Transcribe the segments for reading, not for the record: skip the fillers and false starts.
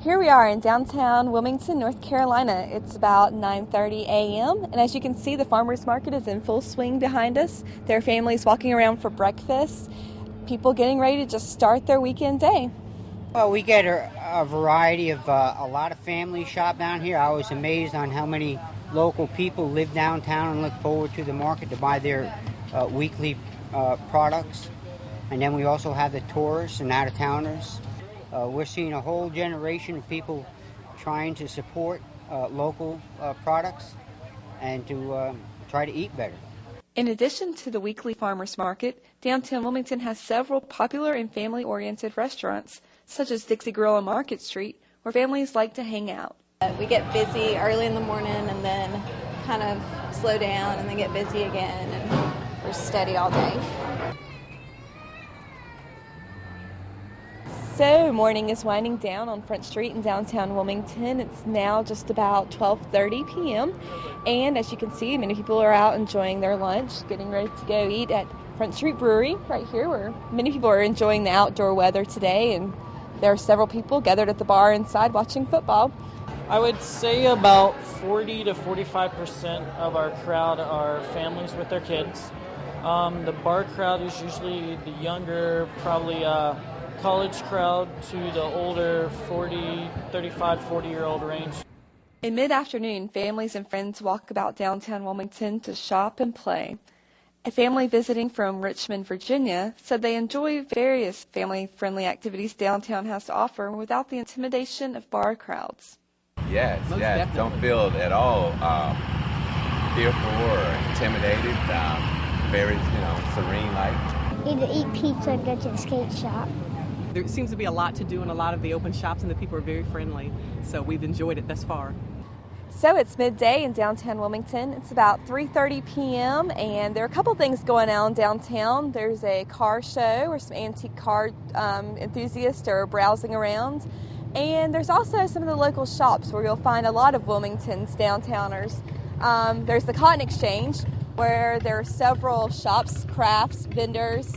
Here we are in downtown Wilmington, North Carolina. It's about 9:30 a.m. and as you can see, the farmers market is in full swing behind us. There are families walking around for breakfast, people getting ready to just start their weekend day. Well, we get a variety of a lot of families shop down here. I was amazed on how many local people live downtown and look forward to the market to buy their weekly products. And then we also have the tourists and out-of-towners. We're seeing a whole generation of people trying to support local products and to try to eat better. In addition to the weekly farmers market, downtown Wilmington has several popular and family-oriented restaurants, such as Dixie Grill on Market Street, where families like to hang out. We get busy early in the morning and then kind of slow down and then get busy again, and we're steady all day. So morning is winding down on Front Street in downtown Wilmington. It's now just about 12:30 p.m. and as you can see, many people are out enjoying their lunch, getting ready to go eat at Front Street Brewery right here, where many people are enjoying the outdoor weather today, and there are several people gathered at the bar inside watching football. I would say about 40 to 45% of our crowd are families with their kids. The bar crowd is usually the younger, probably college crowd to the older 40-year-old range. In mid-afternoon, families and friends walk about downtown Wilmington to shop and play. A family visiting from Richmond, Virginia, said they enjoy various family-friendly activities downtown has to offer without the intimidation of bar crowds. Yes, don't feel at all fearful or intimidated. Very, serene life. Either eat pizza or go to the skate shop. There seems to be a lot to do in a lot of the open shops, and the people are very friendly, so we've enjoyed it thus far. So it's midday in downtown Wilmington. It's about 3:30 p.m. and there are a couple things going on downtown. There's a car show where some antique car enthusiasts are browsing around. And there's also some of the local shops where you'll find a lot of Wilmington's downtowners. There's the Cotton Exchange, where there are several shops, crafts, vendors.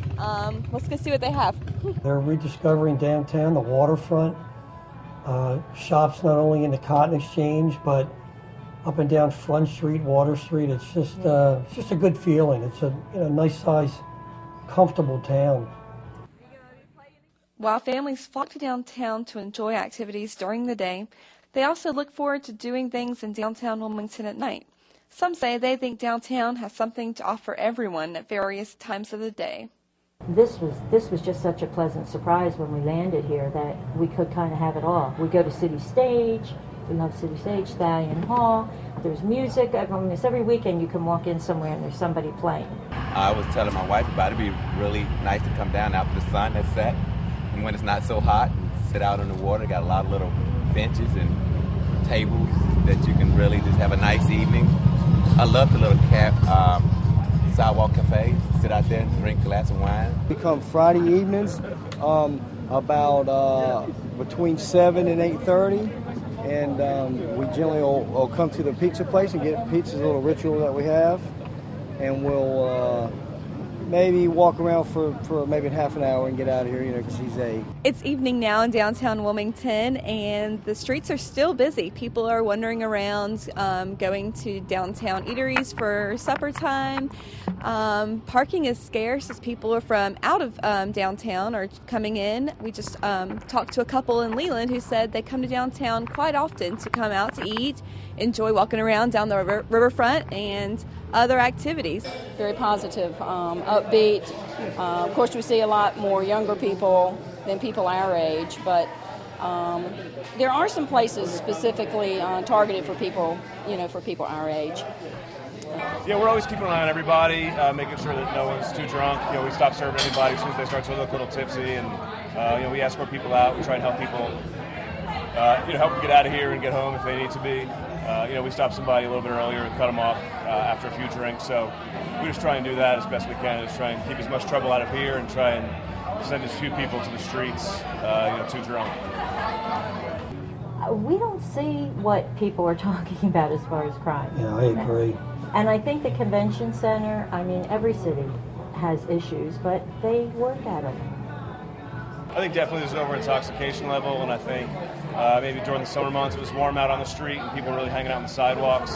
Let's go see what they have. They're rediscovering downtown, the waterfront, shops not only in the Cotton Exchange, but up and down Front Street, Water Street. It's just a good feeling. It's a nice size, comfortable town. While families flock to downtown to enjoy activities during the day, they also look forward to doing things in downtown Wilmington at night. Some say they think downtown has something to offer everyone at various times of the day. This was just such a pleasant surprise when we landed here that we could kind of have it all. We go to City Stage, we love City Stage, Stallion Hall, there's music. Almost every weekend you can walk in somewhere and there's somebody playing. I was telling my wife about it. It'd be really nice to come down after the sun has set and when it's not so hot and sit out in the water. Got a lot of little benches and tables that you can really just have a nice evening. I love the little sidewalk cafes. Sit out there and drink a glass of wine. We come Friday evenings about between 7 and 8:30, and we generally will come to the pizza place and get pizza. A little ritual that we have, and we'll maybe walk around for maybe half an hour and get out of here, because he's a... It's evening now in downtown Wilmington, and the streets are still busy. People are wandering around, going to downtown eateries for supper time. Parking is scarce as people are from out of downtown are coming in. We just talked to a couple in Leland who said they come to downtown quite often to come out to eat, enjoy walking around down the riverfront and other activities. Very positive, upbeat. Of course, we see a lot more younger people than people our age, but there are some places specifically targeted for people, for people our age. Yeah, we're always keeping an eye on everybody, making sure that no one's too drunk. We stop serving anybody as soon as they start to look a little tipsy, and we escort people out. We try and help people, help them get out of here and get home if they need to be. We stop somebody a little bit earlier and cut them off after a few drinks. So we just try and do that as best we can. Just try and keep as much trouble out of here and try and send as few people to the streets, too drunk. We don't see what people are talking about as far as crime. Yeah, I agree. And I think the convention center, every city has issues, but they work at them. I think definitely there's an over-intoxication level, and I think maybe during the summer months it was warm out on the street and people were really hanging out on the sidewalks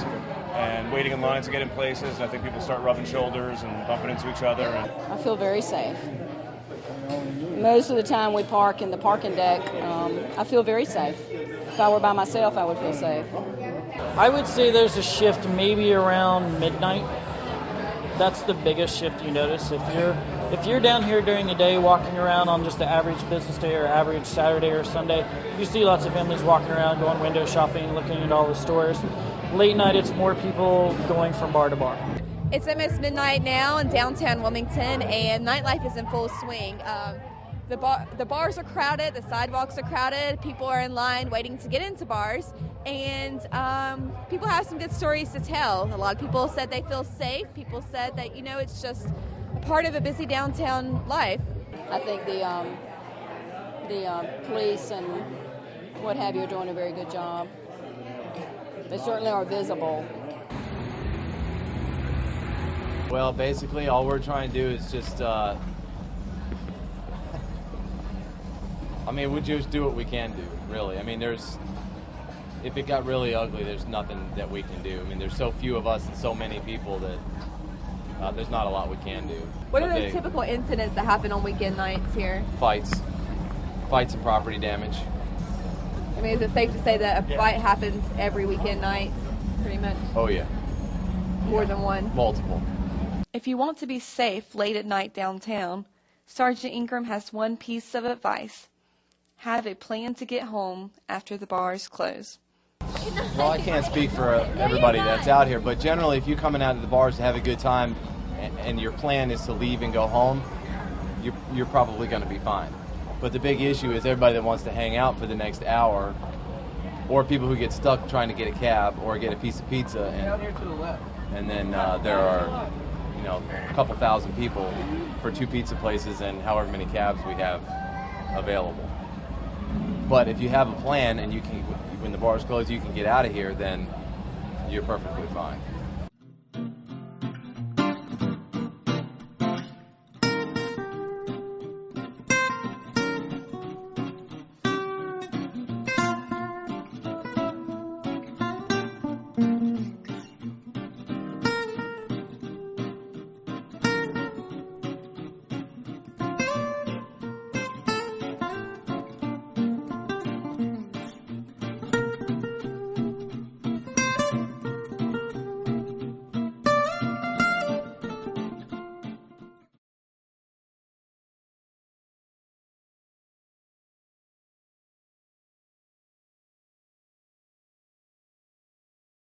and waiting in line to get in places. And I think people start rubbing shoulders and bumping into each other. I feel very safe. Most of the time we park in the parking deck. I feel very safe. If I were by myself, I would feel safe. I would say there's a shift maybe around midnight. That's the biggest shift you notice. If you're down here during the day walking around on just the average business day or average Saturday or Sunday, you see lots of families walking around, going window shopping, looking at all the stores. Late night, it's more people going from bar to bar. It's almost midnight now in downtown Wilmington, and nightlife is in full swing. The bars are crowded, the sidewalks are crowded, people are in line waiting to get into bars, and people have some good stories to tell. A lot of people said they feel safe. People said that, it's just a part of a busy downtown life. I think the police and what have you are doing a very good job. They certainly are visible. Well, basically, all we're trying to do is just, we just do what we can do, really. If it got really ugly, there's nothing that we can do. There's so few of us and so many people that there's not a lot we can do. What are those typical incidents that happen on weekend nights here? Fights and property damage. Is it safe to say that a fight happens every weekend night, pretty much? Oh, yeah. More than one? Multiple. If you want to be safe late at night downtown, Sergeant Ingram has one piece of advice. Have a plan to get home after the bars close. Well, I can't speak for everybody that's out here, but generally if you're coming out to the bars to have a good time and your plan is to leave and go home, you're probably going to be fine. But the big issue is everybody that wants to hang out for the next hour, or people who get stuck trying to get a cab or get a piece of pizza, and then there are a couple thousand people for 2 pizza places and however many cabs we have available. But if you have a plan and you can, when the bars close, you can get out of here, then you're perfectly fine.